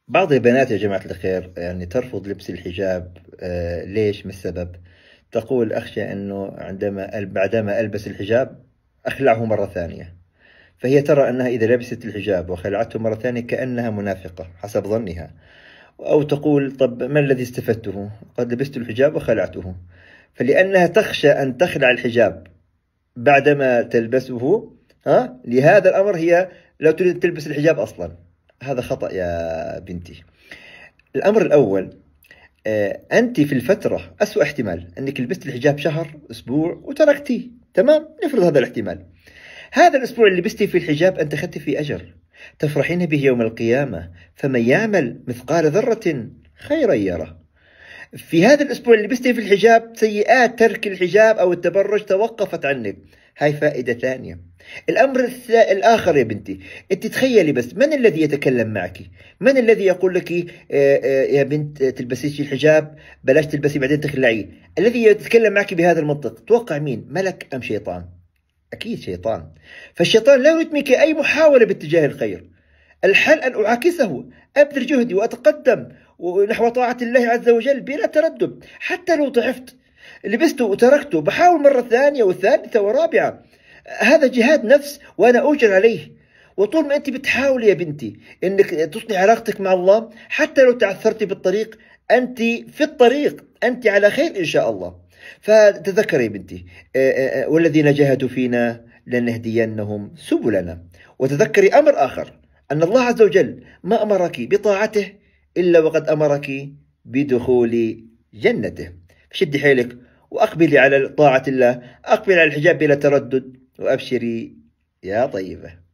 بعض البنات يا جماعة الخير يعني ترفض لبس الحجاب. ليش؟ ما السبب؟ تقول أخشى أنه بعدما ألبس الحجاب أخلعه مرة ثانية. فهي ترى أنها إذا لبست الحجاب وخلعته مرة ثانية كأنها منافقة حسب ظنها. أو تقول طب ما الذي استفدته؟ قد لبست الحجاب وخلعته. فلأنها تخشى أن تخلع الحجاب بعدما تلبسه، لهذا الأمر هي لا تريد تلبس الحجاب أصلا. هذا خطأ يا بنتي. الأمر الأول، أنت في الفترة أسوأ احتمال أنك لبست الحجاب شهر أسبوع وتركتيه، تمام؟ نفرض هذا الاحتمال. هذا الأسبوع اللي لبستي فيه الحجاب أنت أخذت فيه أجر تفرحين به يوم القيامة، فمن يعمل مثقال ذرة خيرا يره. في هذا الأسبوع اللي لبستي في الحجاب سيئات ترك الحجاب أو التبرج توقفت عنك. هاي فائدة ثانية. الأمر الآخر يا بنتي، أنت تخيلي بس من الذي يتكلم معك؟ من الذي يقول لك يا بنت تلبسيش الحجاب، بلاش تلبسي بعدين تخلعيه؟ الذي يتكلم معك بهذا المنطق توقع مين؟ ملك أم شيطان؟ أكيد شيطان. فالشيطان لا يريد منك أي محاولة باتجاه الخير. الحل أن أعاكسه، أبذل جهدي وأتقدم نحو طاعة الله عز وجل بلا تردد. حتى لو ضعفت لبسته وتركته بحاول مرة ثانية وثالثة ورابعة. هذا جهاد نفس وأنا أؤجر عليه. وطول ما أنت بتحاولي يا بنتي أنك تصنع علاقتك مع الله، حتى لو تعثرتي بالطريق أنت في الطريق، أنت على خير إن شاء الله. فتذكري يا بنتي، والذين جاهدوا فينا لنهدينهم سبلنا. وتذكري أمر آخر، أن الله عز وجل ما أمرك بطاعته إلا وقد أمرك بدخول جنته. شدي حيلك وأقبلي على طاعة الله، أقبلي على الحجاب بلا تردد، وأبشري يا طيبة.